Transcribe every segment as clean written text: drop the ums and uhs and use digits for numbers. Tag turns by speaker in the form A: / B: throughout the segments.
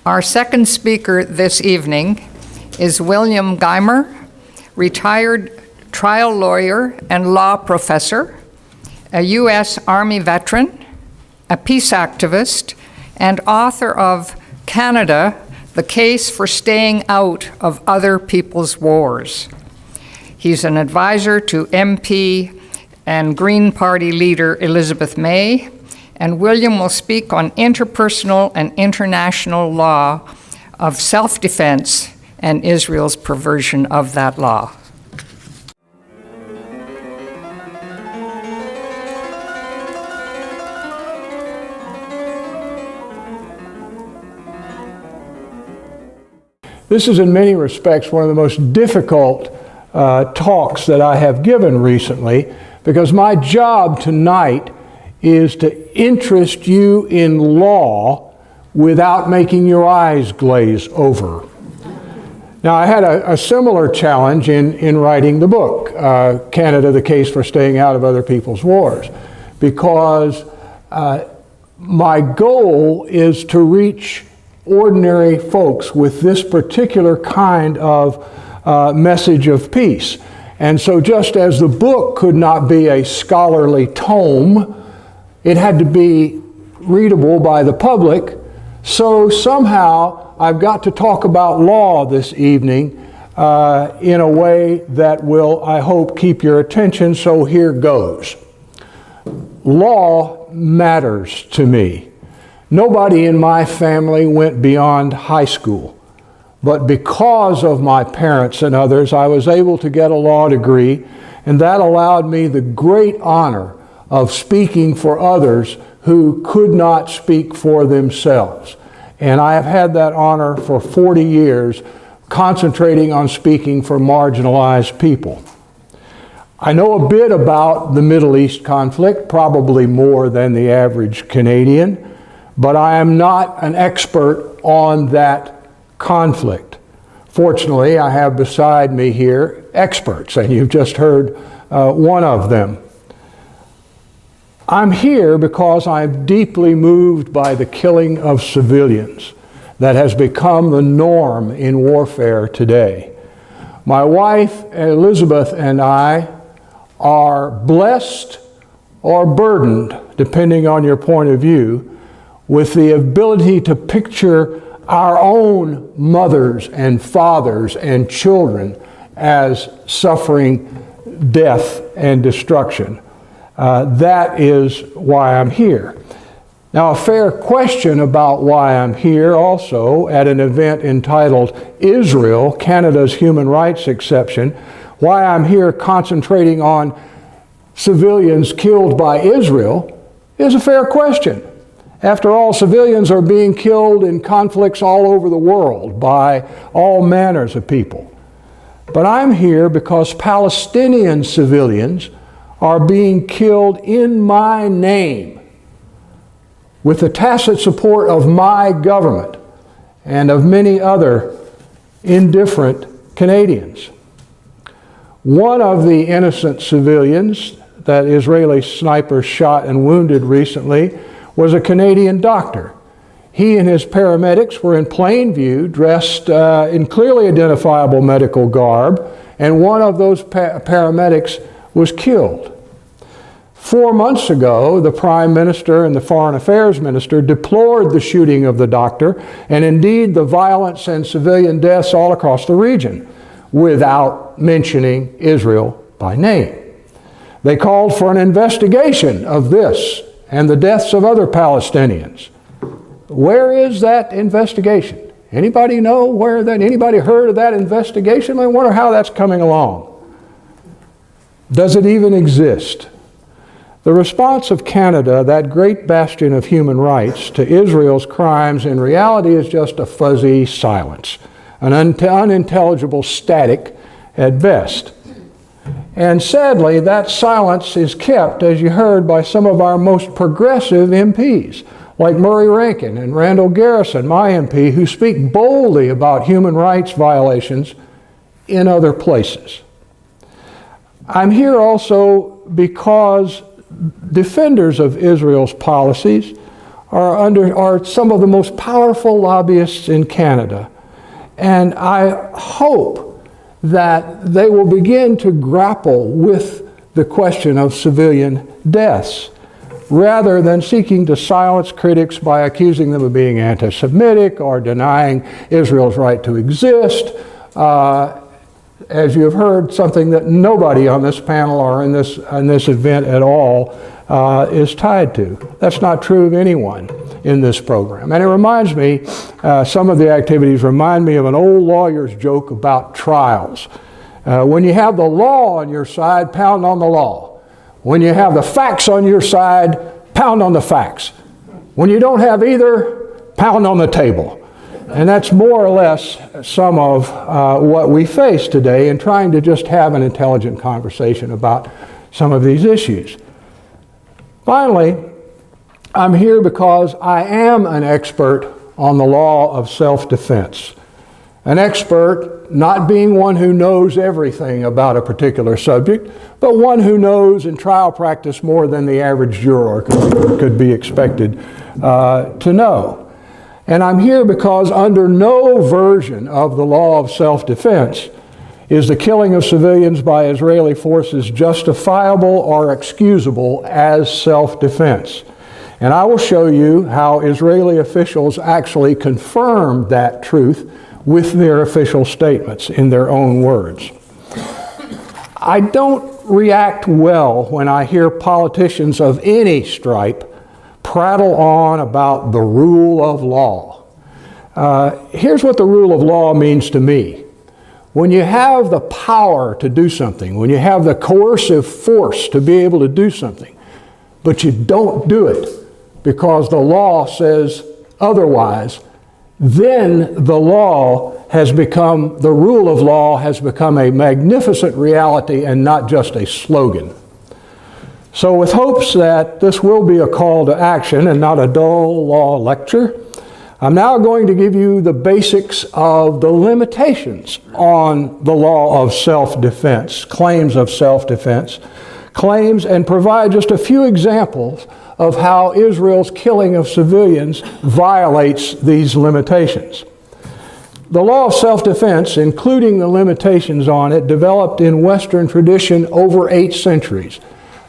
A: Our second speaker this evening is William Geimer, retired trial lawyer and law professor, a U.S. Army veteran, a peace activist, and author of Canada, The Case for Staying Out of Other People's Wars. He's an advisor to MP and Green Party leader Elizabeth May, and William will speak on interpersonal and international law of self-defense and Israel's perversion of that law.
B: This is in many respects one of the most difficult talks that I have given recently, because my job tonight is to interest you in law without making your eyes glaze over. Now, I had a similar challenge in writing the book, Canada, The Case for Staying Out of Other People's Wars, because my goal is to reach ordinary folks with this particular kind of message of peace. And so just as the book could not be a scholarly tome, it had to be readable by the public, so somehow I've got to talk about law this evening in a way that will, I hope, keep your attention, so here goes. Law matters to me. Nobody in my family went beyond high school, but because of my parents and others, I was able to get a law degree, and that allowed me the great honor of speaking for others who could not speak for themselves. And I have had that honor for 40 years, concentrating on speaking for marginalized people. I know a bit about the Middle East conflict, probably more than the average Canadian, but I am not an expert on that conflict. Fortunately, I have beside me here experts, and you've just heard one of them. I'm here because I'm deeply moved by the killing of civilians that has become the norm in warfare today. My wife, Elizabeth, and I are blessed or burdened, depending on your point of view, with the ability to picture our own mothers and fathers and children as suffering death and destruction. That is why I'm here. Now, a fair question about why I'm here also at an event entitled Israel, Canada's Human Rights Exception, why I'm here concentrating on civilians killed by Israel is a fair question. After all, civilians are being killed in conflicts all over the world by all manners of people. But I'm here because Palestinian civilians are being killed in my name with the tacit support of my government and of many other indifferent Canadians. One of the innocent civilians that Israeli snipers shot and wounded recently was a Canadian doctor. He and his paramedics were in plain view, dressed in clearly identifiable medical garb, and one of those paramedics was killed. 4 months ago, the Prime Minister and the Foreign Affairs Minister deplored the shooting of the doctor, and indeed the violence and civilian deaths all across the region, without mentioning Israel by name. They called for an investigation of this and the deaths of other Palestinians. Where is that investigation? Anybody know where that, anybody heard of that investigation? I wonder how that's coming along. Does it even exist? The response of Canada, that great bastion of human rights, to Israel's crimes in reality is just a fuzzy silence, an unintelligible static at best. And sadly, that silence is kept, as you heard, by some of our most progressive MPs, like Murray Rankin and Randall Garrison, my MP, who speak boldly about human rights violations in other places. I'm here also because defenders of Israel's policies are some of the most powerful lobbyists in Canada. And I hope that they will begin to grapple with the question of civilian deaths, rather than seeking to silence critics by accusing them of being anti-Semitic or denying Israel's right to exist. As you have heard, something that nobody on this panel or in this event at all is tied to. That's not true of anyone in this program. And it reminds me, some of the activities remind me of an old lawyer's joke about trials. When you have the law on your side, pound on the law. When you have the facts on your side, pound on the facts. When you don't have either, pound on the table. And that's more or less some of what we face today in trying to just have an intelligent conversation about some of these issues. Finally, I'm here because I am an expert on the law of self-defense. An expert not being one who knows everything about a particular subject, but one who knows in trial practice more than the average juror could be expected to know. And I'm here because under no version of the law of self-defense is the killing of civilians by Israeli forces justifiable or excusable as self-defense. And I will show you how Israeli officials actually confirmed that truth with their official statements in their own words. I don't react well when I hear politicians of any stripe prattle on about the rule of law. Here's what the rule of law means to me. When you have the power to do something, when you have the coercive force to be able to do something, but you don't do it because the law says otherwise, then the law has become, the rule of law has become a magnificent reality and not just a slogan. So with hopes that this will be a call to action and not a dull law lecture, I'm now going to give you the basics of the limitations on the law of self-defense, claims of self-defense, claims, and provide just a few examples of how Israel's killing of civilians violates these limitations. The law of self-defense, including the limitations on it, developed in Western tradition over 8 centuries.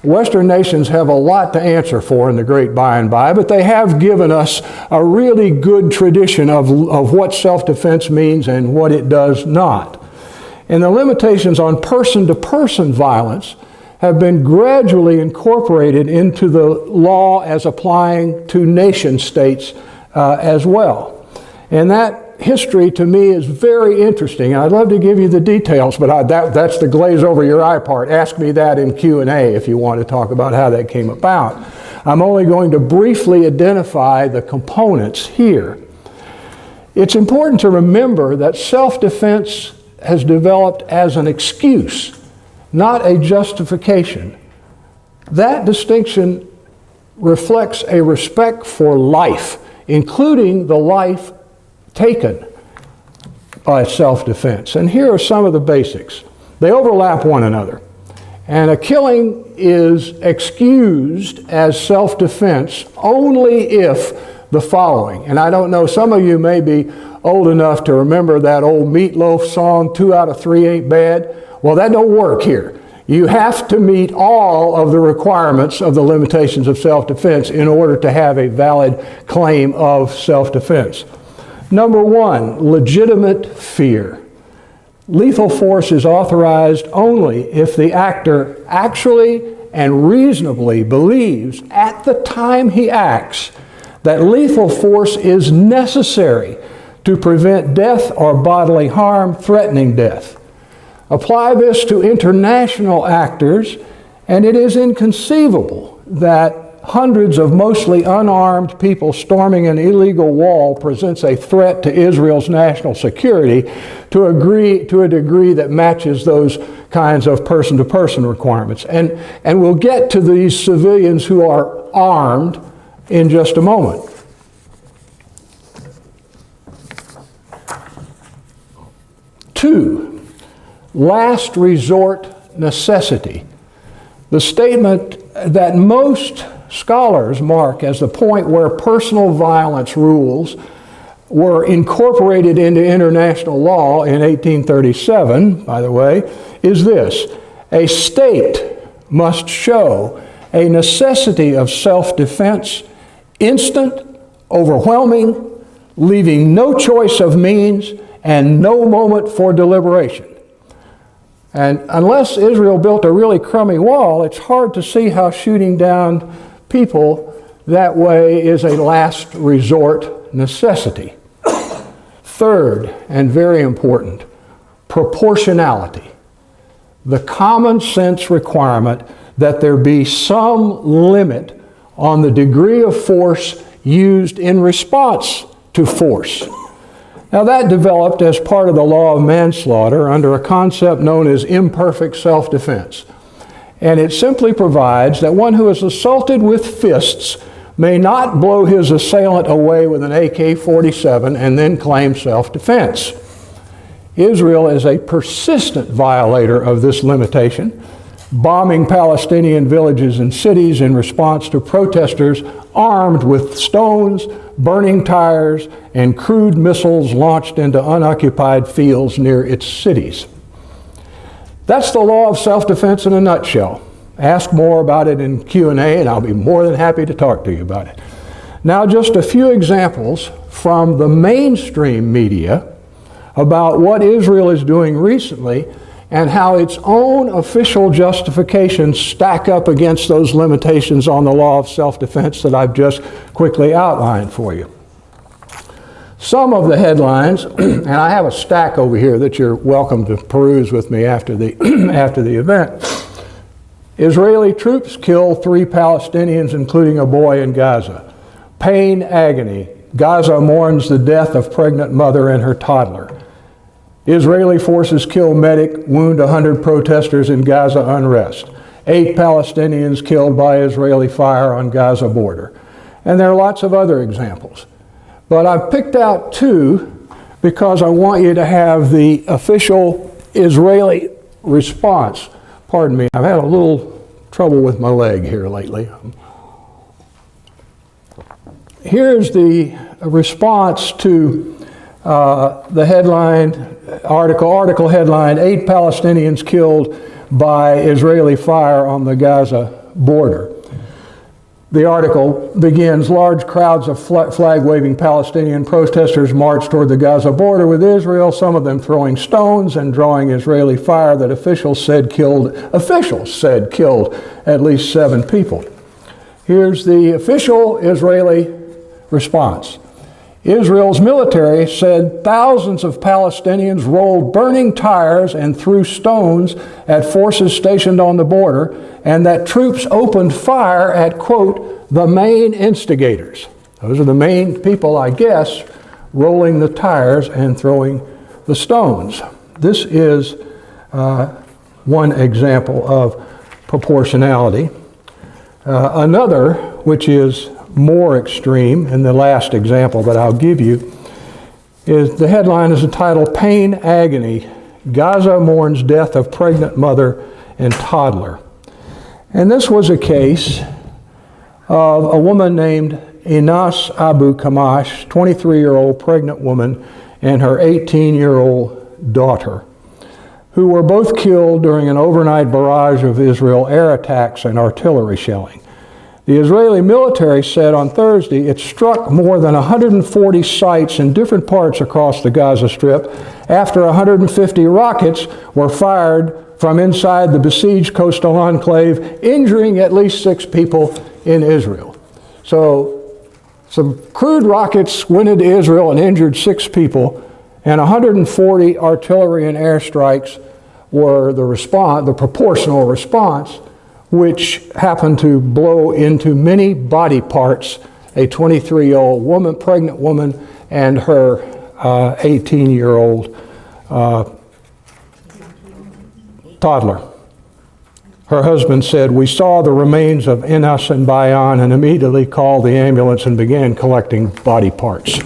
B: Western nations have a lot to answer for in the great by and by, but they have given us a really good tradition of what self-defense means and what it does not. And the limitations on person-to-person violence have been gradually incorporated into the law as applying to nation states as well. And that history to me is very interesting. I'd love to give you the details, but that's the glaze over your eye part. Ask me that in Q&A if you want to talk about how that came about. I'm only going to briefly identify the components here. It's important to remember that self-defense has developed as an excuse, not a justification. That distinction reflects a respect for life, including the life taken by self-defense. And here are some of the basics. They overlap one another. And a killing is excused as self-defense only if the following, and I don't know, some of you may be old enough to remember that old Meatloaf song, 2 out of 3 ain't bad. Well, that don't work here. You have to meet all of the requirements of the limitations of self-defense in order to have a valid claim of self-defense. Number 1, legitimate fear. Lethal force is authorized only if the actor actually and reasonably believes at the time he acts that lethal force is necessary to prevent death or bodily harm threatening death. Apply this to international actors, and it is inconceivable that hundreds of mostly unarmed people storming an illegal wall presents a threat to Israel's national security to a degree that matches those kinds of person-to-person requirements. And we'll get to these civilians who are armed in just a moment. Two, last resort necessity. The statement that most scholars mark as the point where personal violence rules were incorporated into international law in 1837, by the way, is this: a state must show a necessity of self-defense, instant, overwhelming, leaving no choice of means and no moment for deliberation. And unless Israel built a really crummy wall, it's hard to see how shooting down people that way is a last resort necessity. Third, and very important, proportionality. The common sense requirement that there be some limit on the degree of force used in response to force. Now that developed as part of the law of manslaughter under a concept known as imperfect self-defense. And it simply provides that one who is assaulted with fists may not blow his assailant away with an AK-47 and then claim self-defense. Israel is a persistent violator of this limitation, bombing Palestinian villages and cities in response to protesters armed with stones, burning tires, and crude missiles launched into unoccupied fields near its cities. That's the law of self-defense in a nutshell. Ask more about it in Q&A, and I'll be more than happy to talk to you about it. Now, just a few examples from the mainstream media about what Israel is doing recently and how its own official justifications stack up against those limitations on the law of self-defense that I've just quickly outlined for you. Some of the headlines, and I have a stack over here that you're welcome to peruse with me after the, after the event. Israeli troops kill 3 Palestinians, including a boy in Gaza. Pain, agony. Gaza mourns the death of pregnant mother and her toddler. Israeli forces kill medic, wound 100 protesters in Gaza unrest. 8 Palestinians killed by Israeli fire on Gaza border. And there are lots of other examples. But I've picked out 2 because I want you to have the official Israeli response. Pardon me, I've had a little trouble with my leg here lately. Here's the response to the headline, article headline, 8 Palestinians killed by Israeli fire on the Gaza border. The article begins, large crowds of flag-waving Palestinian protesters marched toward the Gaza border with Israel, some of them throwing stones and drawing Israeli fire that officials said killed at least 7 people. Here's the official Israeli response. Israel's military said thousands of Palestinians rolled burning tires and threw stones at forces stationed on the border, and that troops opened fire at, quote, the main instigators. Those are the main people, I guess, rolling the tires and throwing the stones. This is one example of proportionality. Another, which is more extreme, and the last example that I'll give you, is the headline is entitled Pain, Agony, Gaza Mourns Death of Pregnant Mother and Toddler. And this was a case of a woman named Inas Abu Kamash, 23-year-old pregnant woman, and her 18-year-old daughter, who were both killed during an overnight barrage of Israel air attacks and artillery shelling. The Israeli military said on Thursday it struck more than 140 sites in different parts across the Gaza Strip after 150 rockets were fired from inside the besieged coastal enclave, injuring at least 6 people in Israel. So some crude rockets went into Israel and injured 6 people, and 140 artillery and airstrikes were the proportional response, which happened to blow into many body parts a 23-year-old woman, pregnant woman, and her 18-year-old toddler. Her husband said, "We saw the remains of Inas and Bayan and immediately called the ambulance and began collecting body parts."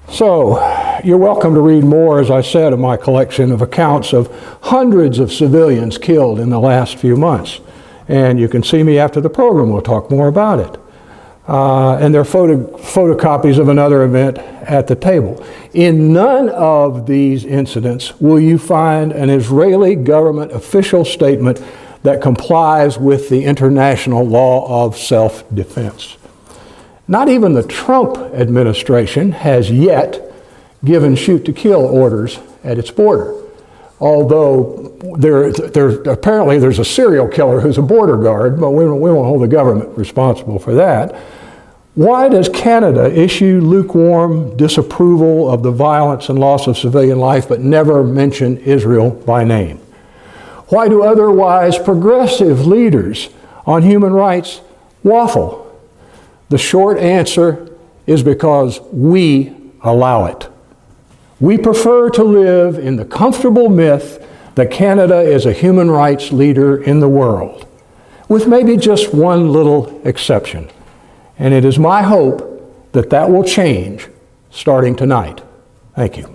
B: So, you're welcome to read more, as I said, of my collection of accounts of hundreds of civilians killed in the last few months. And you can see me after the program. We'll talk more about it. And there are photocopies of another event at the table. In none of these incidents will you find an Israeli government official statement that complies with the international law of self-defense. Not even the Trump administration has yet given shoot-to-kill orders at its border. Although apparently there's a serial killer who's a border guard, but we won't hold the government responsible for that. Why does Canada issue lukewarm disapproval of the violence and loss of civilian life but never mention Israel by name? Why do otherwise progressive leaders on human rights waffle? The short answer is because we allow it. We prefer to live in the comfortable myth that Canada is a human rights leader in the world, with maybe just one little exception. And it is my hope that that will change starting tonight. Thank you.